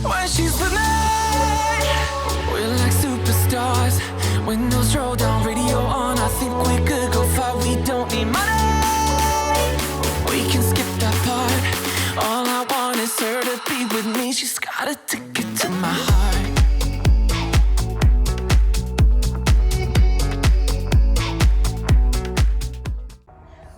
when she's with me. We're like superstars. Windows roll down, radio on. I think we could go far. We don't need money. We can skip that part. All I want is her to be with me. She's got a ticket to my heart.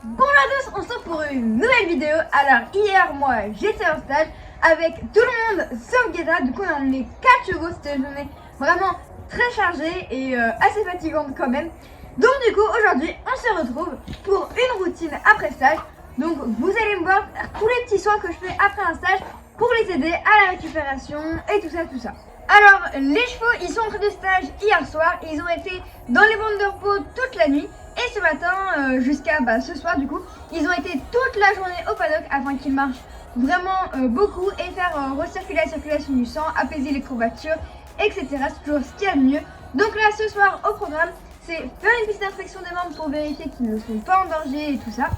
Bonjour à tous, on se retrouve pour une nouvelle vidéo. Alors hier moi j'étais en stage avec tout le monde sauf Guetta. Du coup on a emmené 4 chevaux. C'était une journée vraiment très chargée et assez fatigante quand même. Donc du coup aujourd'hui on se retrouve pour une routine après stage. Donc vous allez me voir faire tous les petits soins que je fais après un stage pour les aider à la récupération et tout ça. Alors les chevaux ils sont entrés de stage hier soir. Ils ont été dans les bandes de repos toute la nuit. Et ce matin jusqu'à ce soir du coup, ils ont été toute la journée au paddock afin qu'ils marchent vraiment beaucoup et faire recirculer la circulation du sang, apaiser les courbatures, etc. C'est toujours ce qu'il y a de mieux. Donc là ce soir au programme, c'est faire une petite inspection des membres pour vérifier qu'ils ne sont pas en danger et tout ça.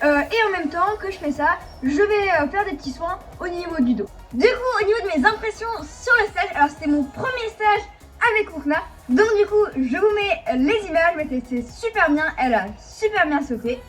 Et en même temps que je fais ça, je vais faire des petits soins au niveau du dos. Du coup au niveau de mes impressions sur le stage, alors c'était mon premier stage avec Oukna. Donc du coup je vous mets les images, mais c'est super bien, elle a super bien sauté.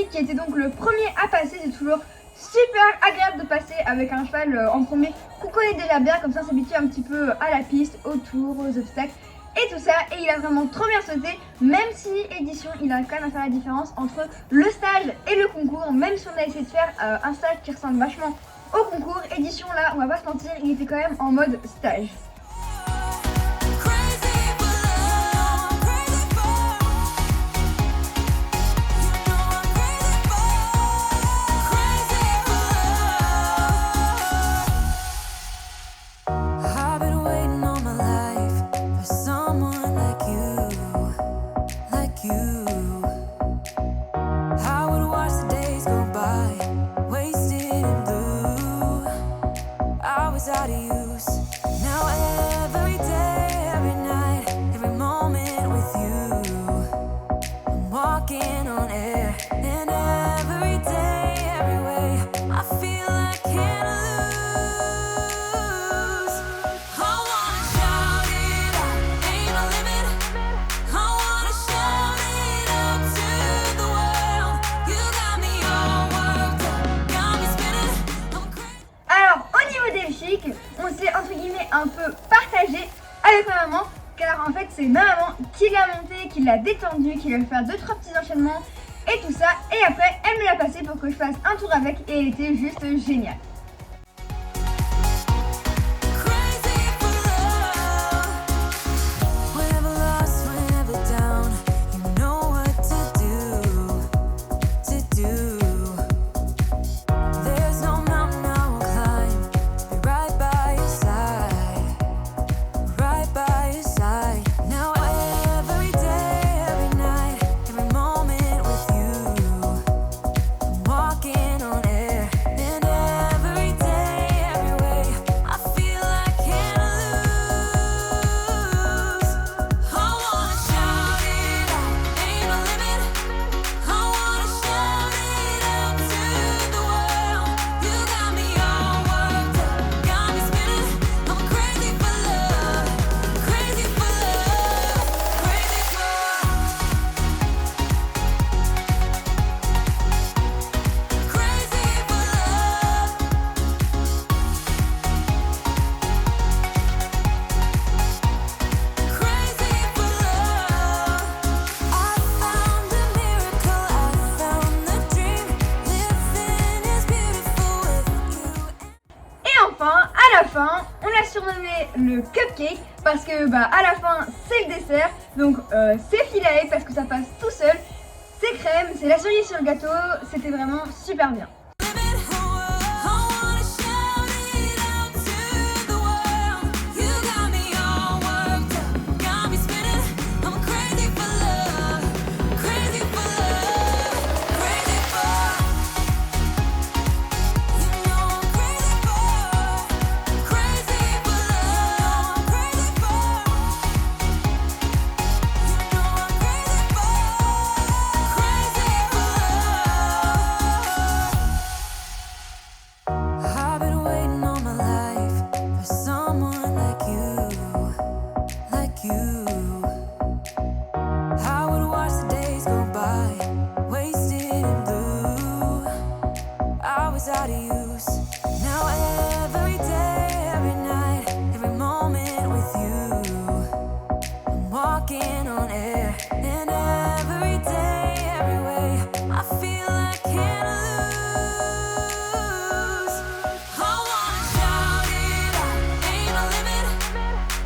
Qui était donc le premier à passer. C'est toujours super agréable de passer avec un cheval en premier qu'on connaît déjà bien, comme ça on s'habitue un petit peu à la piste, aux tours, aux obstacles et tout ça. Et il a vraiment trop bien sauté, même si édition il arrive quand même à faire la différence entre le stage et le concours. Même si on a essayé de faire un stage qui ressemble vachement au concours, édition là on va pas se mentir, il était quand même en mode stage. Out of use. Now every day, every night, every moment with you, I'm walking on air. And every day, every way, I feel I can't lose. I wanna shout it out, ain't no limit. I wanna shout it out to the world. You got me all worked up, got me spinning. I'm crazy. Alors au niveau des chics, on s'est entre guillemets un peu partagé avec ma maman, car en fait c'est ma maman qui l'a monté, qui l'a détendu, qui lui a fait 2-3 petits enchaînements et tout ça, et après elle me l'a passé pour que je fasse un tour avec et elle était juste géniale. Walking on air and surnommé le cupcake parce que à la fin c'est le dessert, donc c'est filet parce que ça passe tout seul, c'est crème, c'est la cerise sur le gâteau, c'était vraiment super bien. Out of use. Now every day, every night, every moment with you, I'm walking on air. And every day, every way, I feel I can't lose. I wanna shout it out, ain't no limit.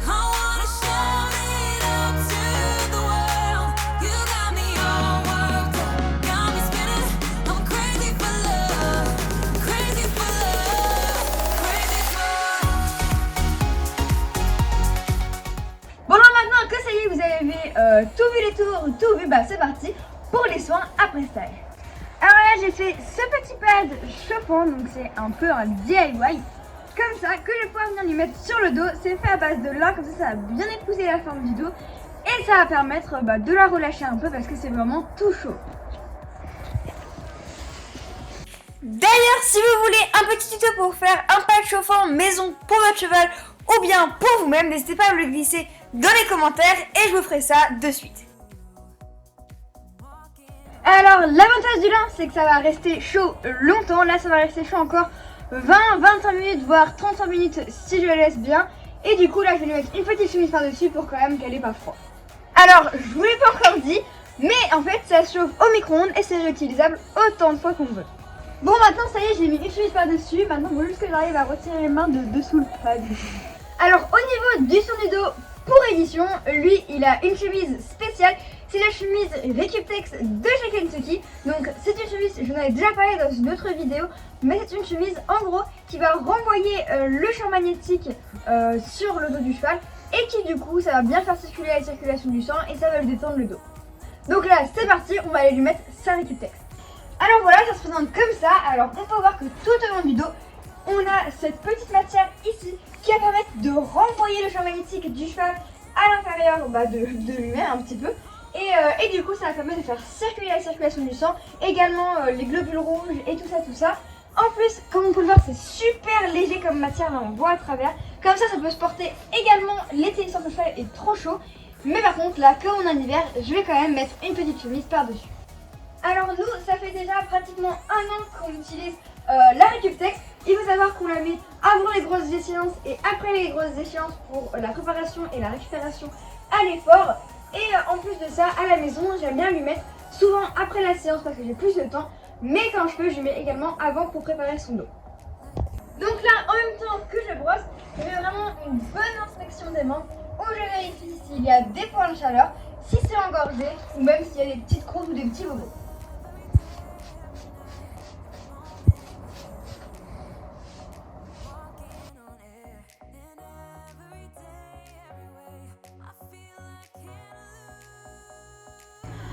I wanna shout it out to the world. You got me all worked up, got me spinning. I'm crazy for love. Bon alors maintenant que ça y est, vous avez tout vu les tours, tout vu, c'est parti pour les soins après style. Alors là j'ai fait ce petit pad chauffant, donc c'est un peu un DIY, comme ça, que je vais pouvoir venir lui mettre sur le dos. C'est fait à base de lin, comme ça va bien épouser la forme du dos et ça va permettre de la relâcher un peu parce que c'est vraiment tout chaud. D'ailleurs, si vous voulez un petit tuto pour faire un pad chauffant maison pour votre cheval ou bien pour vous-même, n'hésitez pas à me le glisser dans les commentaires et je vous ferai ça de suite. Alors l'avantage du lin, c'est que ça va rester chaud longtemps. Là ça va rester chaud encore 20-25 minutes voire 35 minutes si je le laisse bien. Et du coup là je vais lui mettre une petite chemise par dessus pour quand même qu'elle ait pas froid. Alors je vous l'ai pas encore dit, mais en fait ça se chauffe au micro-ondes et c'est réutilisable autant de fois qu'on veut. Bon maintenant ça y est, j'ai mis une chemise par dessus. Maintenant il faut juste que j'arrive à retirer les mains de dessous le pad. Alors au niveau du son du dos pour édition, lui il a une chemise spéciale. C'est la chemise Recuptex de chez Kentucky. Donc c'est une chemise, je vous en avais déjà parlé dans une autre vidéo, mais c'est une chemise en gros qui va renvoyer le champ magnétique sur le dos du cheval et qui du coup ça va bien faire circuler la circulation du sang et ça va lui détendre le dos. Donc là c'est parti, on va aller lui mettre sa Recuptex. Alors voilà, ça se présente comme ça. Alors on peut voir que tout au long du dos on a cette petite matière ici qui va permettre de renvoyer le champ magnétique du cheval à l'intérieur de lui-même un petit peu. Et du coup ça va permettre de faire circuler la circulation du sang, également les globules rouges et tout ça. En plus, comme on peut le voir, c'est super léger comme matière, là on voit à travers. Comme ça peut se porter également l'été sans que le cheval est trop chaud. Mais par contre là, comme on est en hiver, je vais quand même mettre une petite chemise par-dessus. Alors nous, ça fait déjà pratiquement 1 an qu'on utilise la Recuptex. Il faut savoir qu'on la met avant les grosses échéances et après les grosses échéances pour la préparation et la récupération à l'effort. Et en plus de ça, à la maison, j'aime bien lui mettre souvent après la séance parce que j'ai plus de temps. Mais quand je peux, je lui mets également avant pour préparer son dos. Donc là, en même temps que je brosse, je fais vraiment une bonne inspection des membres où je vérifie s'il y a des points de chaleur, si c'est engorgé ou même s'il y a des petites croûtes ou des petits bobos.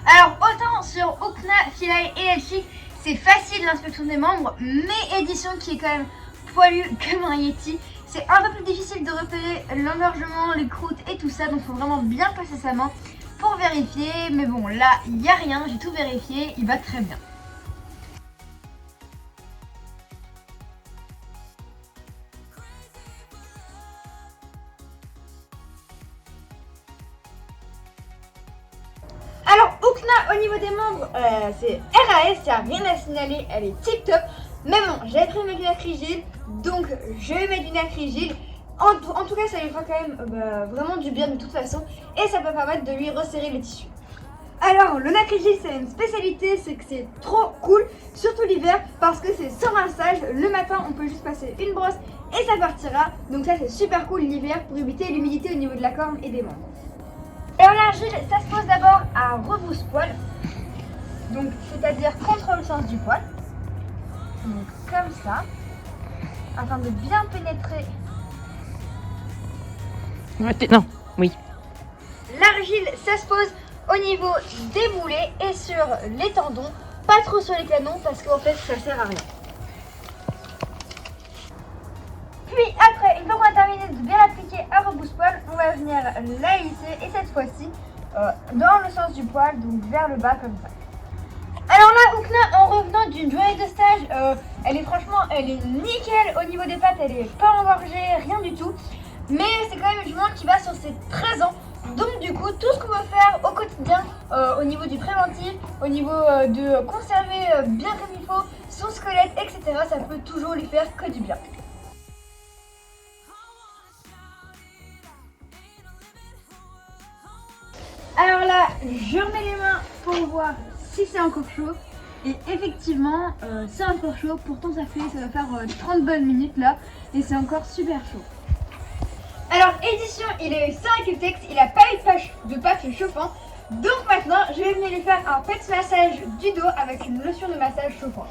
Alors autant sur Okna, Filae et Elchic, c'est facile l'inspection des membres, mais édition qui est quand même poilu comme un Yeti, c'est un peu plus difficile de repérer l'engorgement, les croûtes et tout ça, donc il faut vraiment bien passer sa main pour vérifier. Mais bon là il n'y a rien, j'ai tout vérifié, il va très bien. Alors Okna au niveau des membres, c'est RAS, il n'y a rien à signaler, elle est tip top. Mais bon, j'avais pris une acrygile, donc je vais mettre une acrygile. En tout cas ça lui fera quand même vraiment du bien de toute façon. Et ça peut permettre de lui resserrer le tissu. Alors le Nacrigil c'est une spécialité, c'est que c'est trop cool, surtout l'hiver parce que c'est sans rinçage. Le matin on peut juste passer une brosse et ça partira. Donc ça c'est super cool l'hiver pour éviter l'humidité au niveau de la corne et des membres. Alors l'argile, ça se pose d'abord à rebrousse-poil, donc c'est-à-dire contre le sens du poil. Donc comme ça, afin de bien pénétrer. Non, oui. L'argile, ça se pose au niveau des boulets et sur les tendons, pas trop sur les canons parce qu'en fait ça sert à rien. Puis après, une fois qu'on a terminé de bien l'appliquer à rebrousse-poil, on va venir la lisser et cette fois-ci dans le sens du poil, donc vers le bas comme ça. Alors là, Oukna, en revenant d'une journée de stage, elle est nickel au niveau des pattes, elle est pas engorgée, rien du tout. Mais c'est quand même une jument qui va sur ses 13 ans. Donc du coup, tout ce qu'on veut faire au quotidien, au niveau du préventif, au niveau de conserver bien comme il faut son squelette, etc., ça peut toujours lui faire que du bien. Alors là, je remets les mains pour voir si c'est encore chaud. Et effectivement, c'est encore chaud. Pourtant, ça va faire 30 bonnes minutes là. Et c'est encore super chaud. Alors, édition, il est sans Ecutex. Il n'a pas eu de patch chauffant. Donc maintenant, je vais venir lui faire un petit massage du dos avec une lotion de massage chauffant.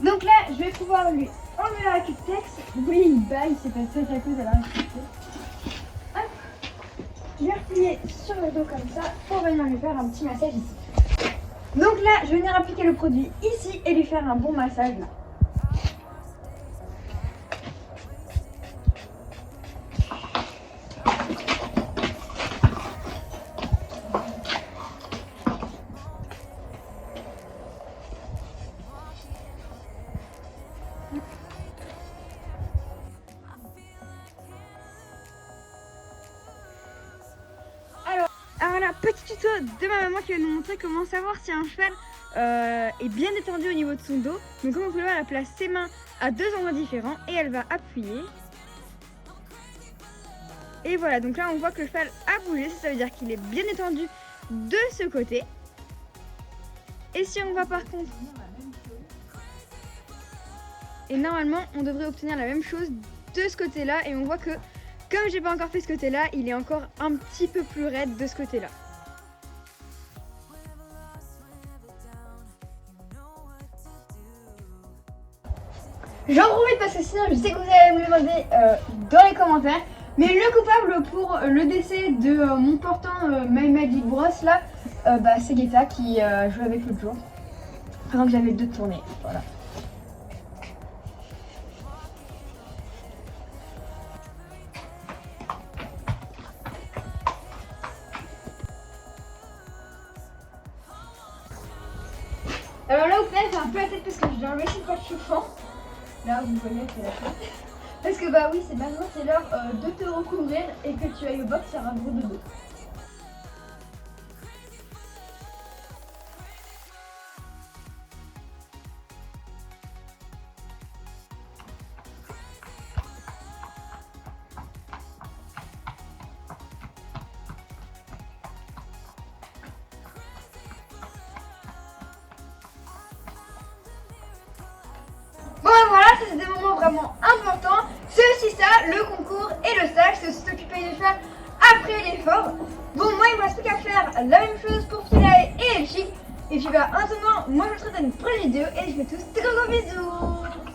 Donc là, je vais pouvoir lui enlever la Ecutex. Oui, il baille, c'est passé à cause de la Ecutex. Je vais replier sur le dos comme ça pour venir lui faire un petit massage ici. Donc là, je vais venir appliquer le produit ici et lui faire un bon massage là. Alors là, petit tuto de ma maman qui va nous montrer comment savoir si un cheval est bien détendu au niveau de son dos. Donc comme vous pouvez voir, elle place ses mains à deux endroits différents et elle va appuyer. Et voilà, donc là on voit que le cheval a bougé, ça veut dire qu'il est bien détendu de ce côté. Et si on va par contre... Et normalement on devrait obtenir la même chose de ce côté-là et on voit que comme j'ai pas encore fait ce côté-là, il est encore un petit peu plus raide de ce côté-là. J'en profite parce que sinon je sais que vous allez me demander dans les commentaires. Mais le coupable pour le décès de mon portant My Magic Bros là, c'est Guetta qui jouait avec l'autre jour. Pendant que j'avais deux tournées, voilà. Alors là, au final, j'ai un peu la tête parce que je dois enlever pas de chauffant. Là, vous voyez, c'est la tête. Parce que bah oui, c'est maintenant, c'est l'heure de te recouvrir et que tu ailles au box faire un gros dodo. Bon voilà, ça c'est des moments vraiment importants. C'est aussi ça, le concours et le stage, c'est aussi s'occuper du cheval après l'effort. Bon, moi il me reste plus qu'à faire la même chose pour Philae et Elchic. Et puis bah en attendant, moi je vous souhaite une prochaine vidéo et je vous fais tous de gros bisous.